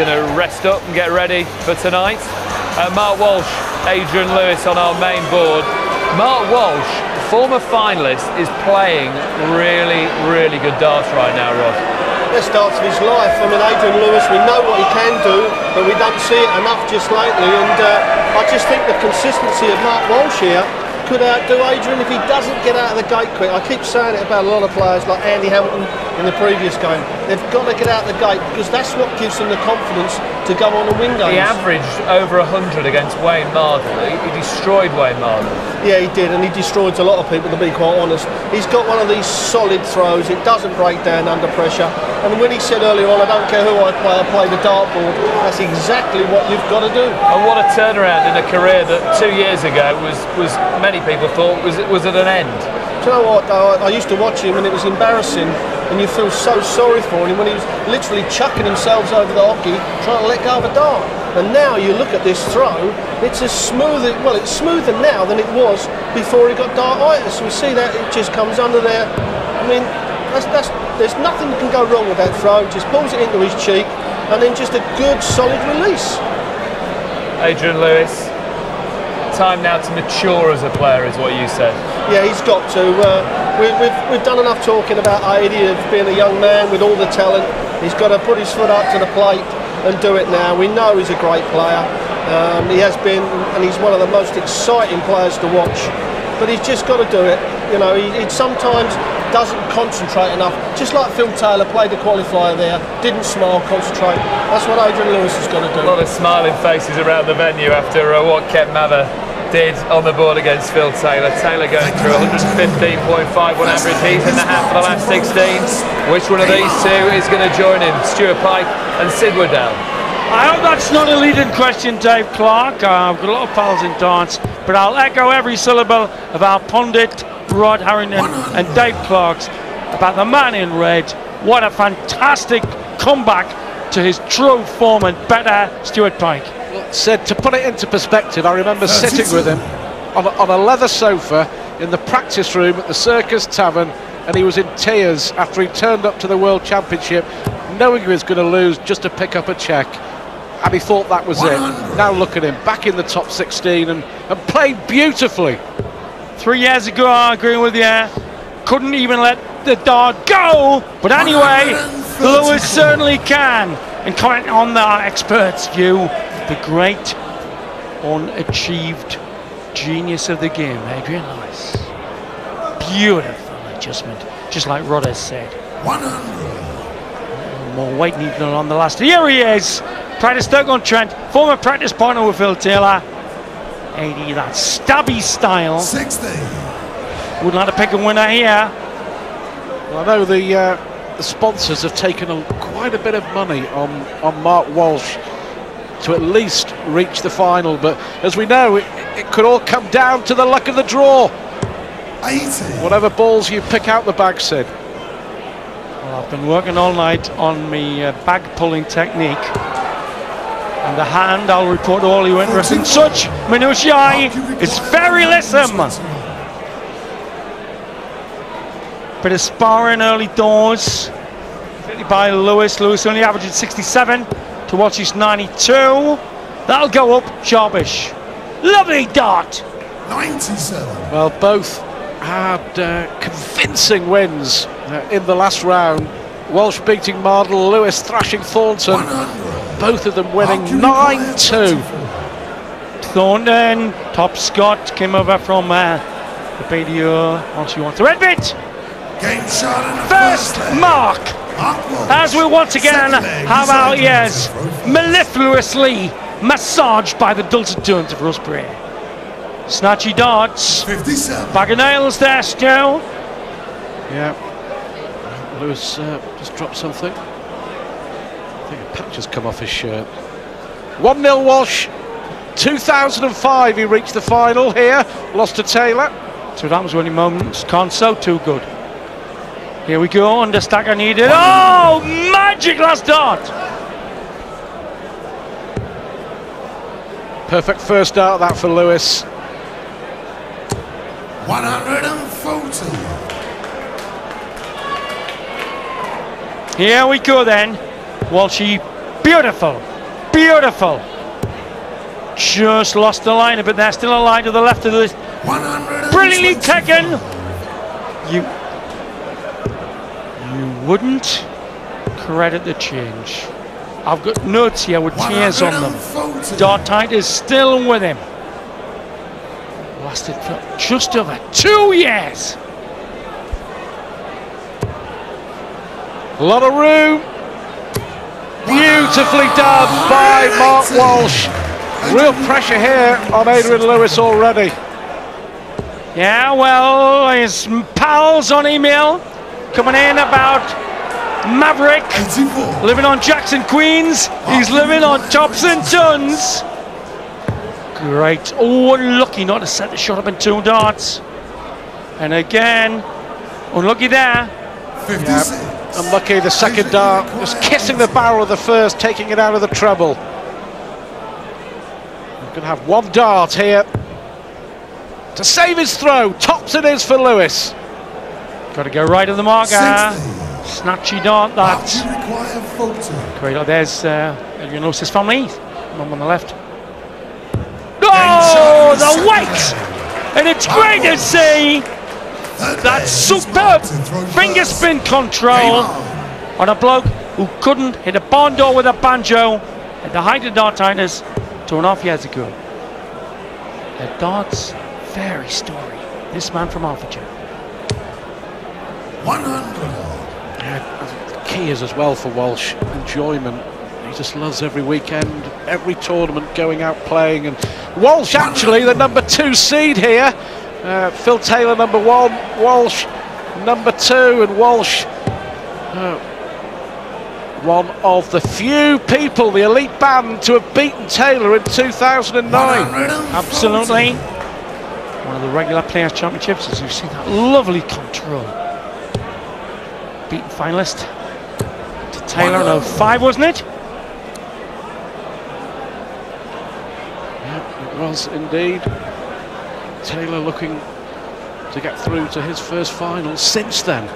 going to rest up and get ready for tonight. Mark Walsh, Adrian Lewis on our main board. Mark Walsh, former finalist, is playing really, really good darts right now, Rod. Best darts of his life. I mean, Adrian Lewis, we know what he can do, but we don't see it enough just lately. And I just think the consistency of Mark Walsh here could outdo Adrian if he doesn't get out of the gate quick. I keep saying it about a lot of players like Andy Hamilton in the previous game. They've got to get out of the gate because that's what gives them the confidence to go on and win games. He averaged over 100 against Wayne Mardle. He destroyed Wayne Mardle. Yeah, he did, and he destroyed a lot of people, to be quite honest. He's got one of these solid throws. It doesn't break down under pressure. And when he said earlier on, I don't care who I play the dartboard, that's exactly what you've got to do. And what a turnaround in a career that 2 years ago was many people thought was at an end. Do you know what, though? I used to watch him and it was embarrassing, and you feel so sorry for him when he was literally chucking himself over the hockey trying to let go of a dart. And now you look at this throw, it's as smooth, well, it's smoother now than it was before he got dartitis. We see that it just comes under there. I mean, there's nothing that can go wrong with that throw. Just pulls it into his cheek and then just a good solid release. Adrian Lewis, time now to mature as a player is what you said. Yeah, he's got to. We've done enough talking about Adi of being a young man with all the talent. He's got to put his foot up to the plate and do it now. We know he's a great player. He has been, and he's one of the most exciting players to watch. But he's just got to do it. You know, he sometimes doesn't concentrate enough. Just like Phil Taylor played the qualifier there, didn't smile, concentrate. That's what Adrian Lewis has got to do. A lot of smiling faces around the venue after what Kent Mather did on the board against Phil Taylor. Taylor going through 115.5 on average. He's in the hat for the last 16. Which one of these two is going to join him? Stuart Pike and Sid Waddell. I hope that's not a leading question, Dave Clark. I've got a lot of pals in darts, but I'll echo every syllable of our pundit, Rod Harrington, and Dave Clark's about the man in red. What a fantastic comeback to his true form and better, Stuart Pike. Said, to put it into perspective, I remember sitting with him on a leather sofa in the practice room at the Circus Tavern, and he was in tears after he turned up to the World Championship knowing he was going to lose just to pick up a cheque, and he thought that was it. Now look at him, back in the top 16 and playing beautifully. 3 years ago, I agree with you, couldn't even let the dart go, but anyway, Lewis certainly can. And comment on the expert's view, the great unachieved genius of the game, Adrian Lewis. Beautiful adjustment, just like Rod has said. 100. More weight needed on the last. Here he is, practice Stoke-on-Trent, former practice partner with Phil Taylor. 80, that stabby style. 60. Would like to pick a winner here. Well, I know the sponsors have taken quite a bit of money on Mark Walsh to at least reach the final, but as we know, it could all come down to the luck of the draw. 80. Whatever balls you pick out the bag, Sid. Well, I've been working all night on my bag pulling technique, and the hand, I'll report all you interested in such minutiae, is very lissom. Bit of sparring early doors by Lewis. Lewis only averaging 67 to Walsh's 92. That'll go up sharpish. Lovely dart. 97. Well, both had convincing wins in the last round. Walsh beating Mardle, Lewis thrashing Thornton. 100. Both of them winning 9-2. Thornton, top Scott, came over from the video. Once you want the red bit. Game shot in the First mark, as we once again have our ears mellifluously massaged by the dulcet tones of Rosebery. Snatchy darts, 57. bag of nails there, Stu. Yeah, Lewis just dropped something. I think a patch has come off his shirt. 1-0 Walsh. 2005 he reached the final here, lost to Taylor. So that was winning moments, can't so too good. Here we go, understacker needed. Oh, magic last dart! Perfect first dart that for Lewis. 140. Here we go then. Walshy, beautiful. Beautiful. Just lost the line a bit there. Still a line to the left of this. Brilliantly taken. You wouldn't credit the change. I've got notes here with tears on them. Dartite is still with him. Lasted for just over 2 years. A lot of room. Beautifully done by Mark Walsh. Real pressure here on Adrian Lewis already. Yeah, well, his pals on email coming in about Maverick 84. living on Jackson, Queens. He's living on tops and tons. Great. Oh, unlucky not to set the shot up in 2 darts. And again, unlucky there. 56. Unlucky the second dart, just kissing the barrel of the first, taking it out of the treble. We're going to have 1 dart here to save his throw. Tops it is for Lewis. Got to go right of the marker. 60. Snatchy dart that. You require photo. Great. Oh, there's Adrian Lewis's family. Mum on the left. Oh, the weight! And it's great to see that superb finger spin control on a bloke who couldn't hit a barn door with a banjo at the height of dartiness 2.5 years ago. The darts fairy story. This man from Hertfordshire. 100. The key is as well for Walsh, enjoyment. He just loves every weekend, every tournament, going out playing. And Walsh actually the number 2 seed here. Phil Taylor number 1, Walsh number 2, and Walsh one of the few people, the elite band, to have beaten Taylor in 2009. Absolutely. One of the regular Players' Championships, as you see that lovely control. Beaten finalist to Taylor in 05, wasn't it? Yeah, it was indeed. Taylor looking to get through to his first final since then.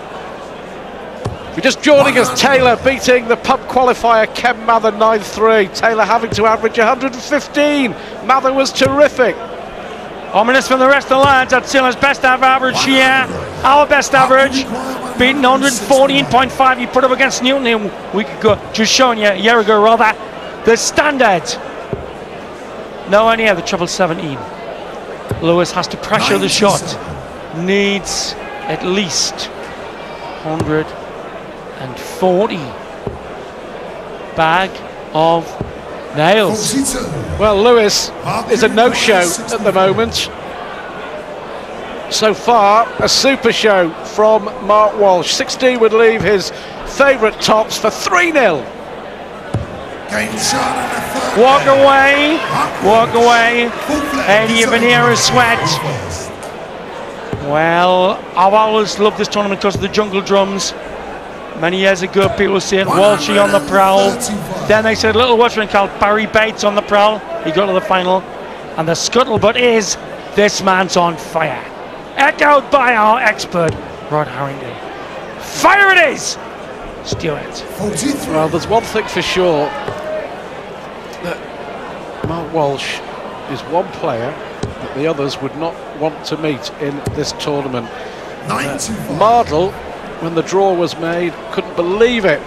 If you're just joining us, Taylor beating the pub qualifier Ken Mather 9-3. Taylor having to average 115. Mather was terrific. Ominous from the rest of the lads. That's Taylor's best ever average here. Our best average. Beating 114.5 he put up against Newton a week ago. Just showing you, a year ago rather, the standard. Nowhere near the 777. Lewis has to pressure the shot. Needs at least 140. Bag of nails. 42. Well, Lewis is a no-show at the moment. So far, a super show from Mark Walsh. 16 would leave his favourite tops for 3-0. Game shot in the third. Walk away. Walk away. Eddie Vanera's sweat. Well, I've always loved this tournament because of the jungle drums. Many years ago, people were saying Walshy on the prowl. Then they said little Welshman called Barry Bates on the prowl. He got to the final. And the scuttlebutt is, this man's on fire. Echoed by our expert, Rod Harrington. Fire it is! Stuart. 43. Well, there's one thing for sure. That Mark Walsh is one player that the others would not want to meet in this tournament. 95. Mardle, when the draw was made, couldn't believe it.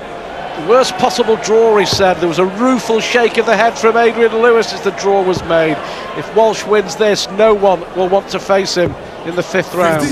The worst possible draw, he said. There was a rueful shake of the head from Adrian Lewis as the draw was made. If Walsh wins this, no one will want to face him in the 5th round.